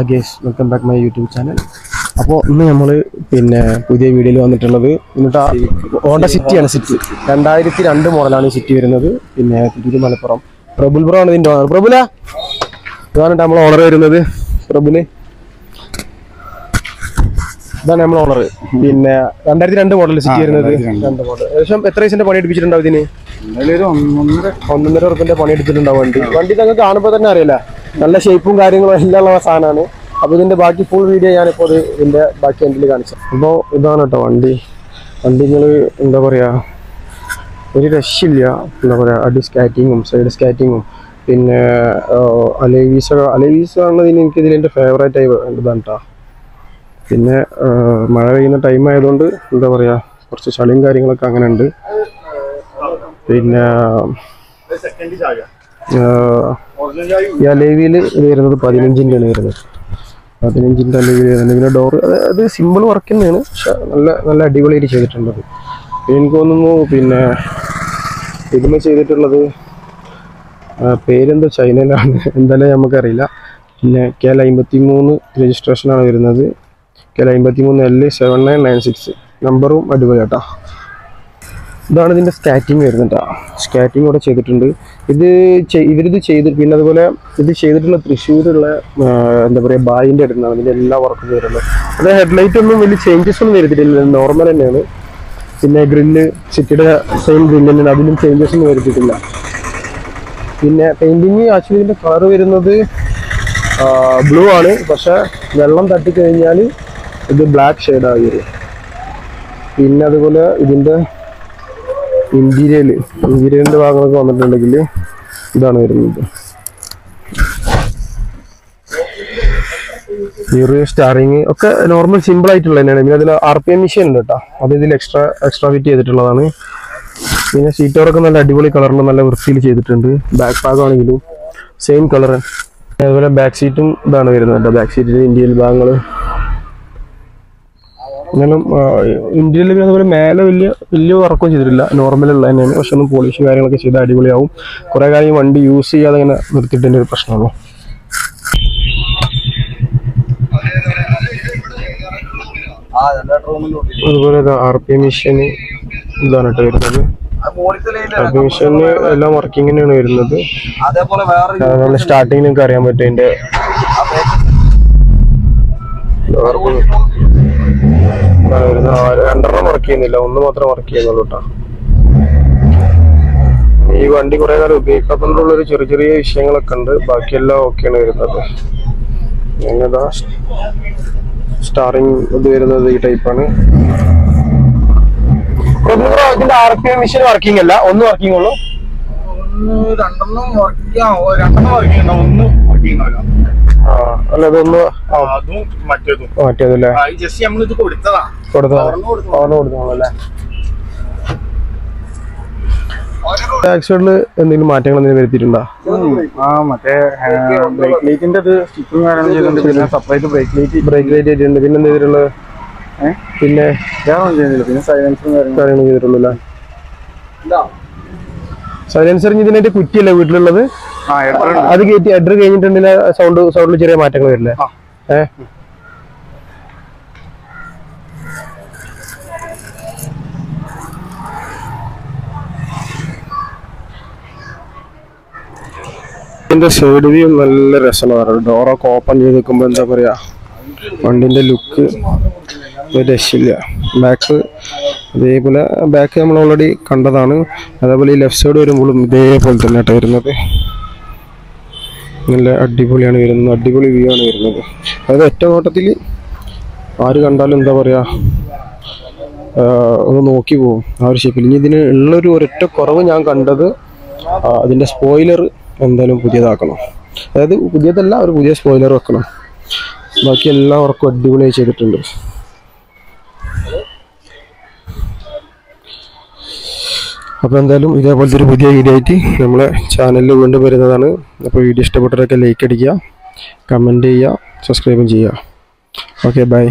Guys welcome back my YouTube channel. അപ്പോൾ ഇന്ന് നമ്മൾ പുതിയ വീഡിയോയിൽ വന്നിട്ടുള്ളത് എന്നിട്ട് ഹോണ്ട സിറ്റിയാണ്. സിറ്റി 2002 മോഡലാണ് സിറ്റി വരുന്നത്. തിരൂർ മലപ്പുറം പ്രബുൽ ബ്രോ ആണ് ഇതിൻ്റെ ഓണർ. പ്രബുല ഇതാണ് നമ്മൾ ഓണർ വരുന്നത്. പ്രബുല് ഇതാണ് നമ്മൾ ഓണർ. 2002 മോഡൽ സിറ്റി വരുന്നത്. 2 മോഡൽ ഏകദേശം എത്ര പൈസൻ്റെ പണി എടുപ്പിച്ചിട്ടുണ്ടാവും ഇതിന്? 1.5 ഉറുപ്പിൻ്റെ പണി എടുത്തിട്ടുണ്ടാവും. വണ്ടി നിങ്ങൾക്ക് കാണുമ്പോൾ തന്നെ അറിയില്ല, നല്ല ഷേപ്പും കാര്യങ്ങളും എല്ലാം ഉള്ള സാധനമാണ്. അപ്പോൾ ഇതിൻ്റെ ബാക്കി ഫുൾ വീഡിയോ ഞാനിപ്പോൾ ഇതിൻ്റെ ബാക്കി എൻഡിൽ കാണിച്ചു. അപ്പോൾ ഇതാണ് കേട്ടോ വണ്ടി. നിങ്ങൾ എന്താ പറയുക, ഒരു രക്ഷയില്ല. എന്താ പറയുക, അടി സ്കാറ്റിങ്ങും സൈഡ് സ്കാറ്റിങ്ങും അലൈവീസ് ആണെന്നതിന് എനിക്കിതിലെൻ്റെ ഫേവറേറ്റ് ആയി ഇതാണ് കേട്ടോ. മഴ പെയ്യുന്ന ടൈം ആയതുകൊണ്ട് എന്താ പറയുക, കുറച്ച് ചളിയും കാര്യങ്ങളൊക്കെ അങ്ങനെ ഉണ്ട്. ഈ അലൈവിയിൽ ഇത് വരുന്നത് 15-ൻ്റെ ആണ് വരുന്നത്. 15-ൻ്റെ അലൈവിൽ വരുന്നത്. പിന്നെ ഡോർ അത് സിമ്പിൾ വർക്ക് തന്നെയാണ്, പക്ഷെ നല്ല അടിപൊളിയായിട്ട് ചെയ്തിട്ടുള്ളത്. എനിക്ക് തോന്നുന്നു ഇതിന് ചെയ്തിട്ടുള്ളത് പേരെന്തോ ചൈനയിലാണ്, എന്തായാലും നമുക്കറിയില്ല. KL 53 രജിസ്ട്രേഷനാണ് വരുന്നത്. KL 53L 7996 നമ്പറും അടിപൊളിയാട്ടോ. ഇതാണ് ഇതിൻ്റെ സ്കാറ്റിങ് വരുന്നുണ്ട്. സ്കാറ്റിങ് ഇവിടെ ചെയ്തിട്ടുണ്ട്. ഇവരിത് ചെയ്ത് അതുപോലെ ഇത് ചെയ്തിട്ടുള്ള തൃശ്ശൂരുള്ള എന്താ പറയുക ബായിൻ്റെ അടുത്താണ് ഇതിൻ്റെ എല്ലാ വർക്കും വരുന്നത്. അത് ഹെഡ്ലൈറ്റ് ഒന്നും വലിയ ചേഞ്ചസ് ഒന്നും വരുത്തിയിട്ടില്ല, നോർമൽ തന്നെയാണ്. ഗ്രില്ല് സിറ്റിയുടെ സെയിം ഗ്രില്ല് തന്നെയാണ്, അതിലും ചേഞ്ചസ് ഒന്നും വരുത്തിയിട്ടില്ല. പെയിൻറ്റിങ് ആക്ച്വലി ഇതിൻ്റെ കളർ വരുന്നത് ബ്ലൂ ആണ്, പക്ഷെ വെള്ളം തട്ടിക്കഴിഞ്ഞാൽ ഇത് ബ്ലാക്ക് ഷെയ്ഡായി വരും. അതുപോലെ ഇതിൻ്റെ ഇന്റീരിയറിൻ്റെ ഭാഗങ്ങളൊക്കെ വന്നിട്ടുണ്ടെങ്കിൽ ഇതാണ് വരുന്നത്. സ്റ്റാറിങ് ഒക്കെ നോർമൽ സിമ്പിൾ ആയിട്ടുള്ള തന്നെയാണ്. പിന്നെ അതിൽ RPM മെഷീൻ ഉണ്ട് കേട്ടോ, അത് ഇതിൽ എക്സ്ട്രാ ഫിറ്റ് ചെയ്തിട്ടുള്ളതാണ്. പിന്നെ സീറ്റോറൊക്കെ നല്ല അടിപൊളി കളറിൽ നല്ല വൃത്തിയിൽ ചെയ്തിട്ടുണ്ട്. ബാക്ക് ഭാഗമാണെങ്കിലും സെയിം കളർ. അതുപോലെ ബാക്ക് സീറ്റും ഇതാണ് വരുന്നത് കേട്ടോ. ബാക്ക് സീറ്റിൻ്റെ ഇന്റീരിയൽ ഭാഗങ്ങൾ എന്നാലും ഇന്ത്യയിൽ അതുപോലെ മേലെ വലിയ വർക്കും ചെയ്തിട്ടില്ല, നോർമലുള്ള തന്നെയാണ്. പക്ഷെ ഒന്നും പോളിഷ് കാര്യങ്ങളൊക്കെ ചെയ്ത് അടിപൊളിയാവും. കുറേ കാര്യം വണ്ടി യൂസ് ചെയ്യാതെ അങ്ങനെ നിർത്തിയിട്ടതിൻ്റെ ഒരു പ്രശ്നമുള്ളൂ. അതുപോലെ RPM മെഷീന് ഇതാണ് കേട്ടോ വരുന്നത്. RPM മെഷീന് എല്ലാം വർക്കിംഗ് തന്നെയാണ് വരുന്നത്. നല്ല സ്റ്റാർട്ടിങ് നിങ്ങൾക്ക് അറിയാൻ പറ്റും. അതിൻ്റെ രണ്ടെണ്ണം വർക്ക് ചെയ്യുന്നില്ല, ഒന്ന് മാത്രം വർക്ക് ചെയ്യുന്നുള്ളൂ കേട്ടോ. ഈ വണ്ടി കുറെ കാലം ഉപയോഗിക്കാത്തതുകൊണ്ടുള്ളൊരു ചെറിയ വിഷയങ്ങളൊക്കെ ഉണ്ട്, ബാക്കിയെല്ലാം ഓക്കെയാണ് വരുന്നത്. എന്നതാ സ്റ്റാറിങ് ഇത് വരുന്നത് ഈ ടൈപ്പാണ്. ഇതിന്റെ RPM മെഷീൻ വർക്കിംഗ് അല്ല, ഒന്ന് വർക്കിംഗ് ഉള്ളൂ. അല്ല ഇതൊന്ന് മറ്റേതല്ലേ കൊടുത്തോളല്ലേ. ബാക്ക് സൈഡില് എന്തെങ്കിലും മാറ്റങ്ങൾ എന്തെങ്കിലും വരുത്തിയിട്ടുണ്ടോ? മറ്റേ ബ്രേക്ക് ലൈറ്റിന്റെ സ്റ്റിക്കറും കാര്യങ്ങളും ചെയ്തിട്ടുണ്ട്. പിന്നെ സെപ്പറേറ്റ് ബ്രേക്ക് ലൈറ്റ് ആയിട്ടുണ്ട്. പിന്നെ എന്താ ചെയ്തിട്ടുള്ളത്? പിന്നെ പിന്നെ സൈലൻസറും കാര്യങ്ങളും ചെയ്തിട്ടുള്ളൂ അല്ലേ? സൈലൻസർ ഇതിനായിട്ട് കുറ്റിയല്ലേ വീട്ടിലുള്ളത്? അത് കയറ്റി ഹെഡർ കഴിഞ്ഞിട്ടുണ്ടെങ്കിൽ സൗണ്ടിൽ ചെറിയ മാറ്റങ്ങൾ വരില്ലേ? ഇതിന്റെ സൈഡ് വ്യൂ നല്ല രസമാണ്. ഡോറൊക്കെ ഓപ്പൺ ചെയ്ത് വെക്കുമ്പോൾ എന്താ പറയാ, വണ്ടിന്റെ ലുക്ക് ഒരു രക്ഷയില്ല. ബാക്ക് അതേപോലെ ബാക്ക് നമ്മൾ ഓൾറെഡി കണ്ടതാണ്. അതേപോലെ ഈ ലെഫ്റ്റ് സൈഡ് വരുമ്പോഴും ഇതേപോലെ തന്നെ ആയിട്ട് വരുന്നത്. നല്ല അടിപൊളിയാണ് വരുന്നത്, അടിപൊളി വ്യൂ ആണ് വരുന്നത്. അതായത് ഒറ്റ നോട്ടത്തിൽ ആര് കണ്ടാലും എന്താ പറയുക, ഒന്ന് നോക്കി പോകും ആ ഒരു ഷേപ്പിൽ. ഇനി ഇതിന് ഉള്ളൊരു ഒരൊറ്റ കുറവ് ഞാൻ കണ്ടത്, അതിൻ്റെ സ്പോയിലർ എന്തായാലും പുതിയതാക്കണം. അതായത് പുതിയതല്ല, ഒരു പുതിയ സ്പോയിലർ വെക്കണം. ബാക്കി എല്ലാ വർക്കും അടിപൊളിയായി ചെയ്തിട്ടുണ്ട്. അപ്പോൾ എന്തായാലും ഇതേപോലത്തെ ഒരു പുതിയ വീഡിയോ ആയിട്ട് നമ്മളെ ചാനലിൽ വീണ്ടും വരുന്നതാണ്. അപ്പോൾ വീഡിയോ ഇഷ്ടപ്പെട്ടവരൊക്കെ ലൈക്ക് അടിക്കുക, കമൻറ്റ് ചെയ്യുക, സബ്സ്ക്രൈബും ചെയ്യുക. Okay, by.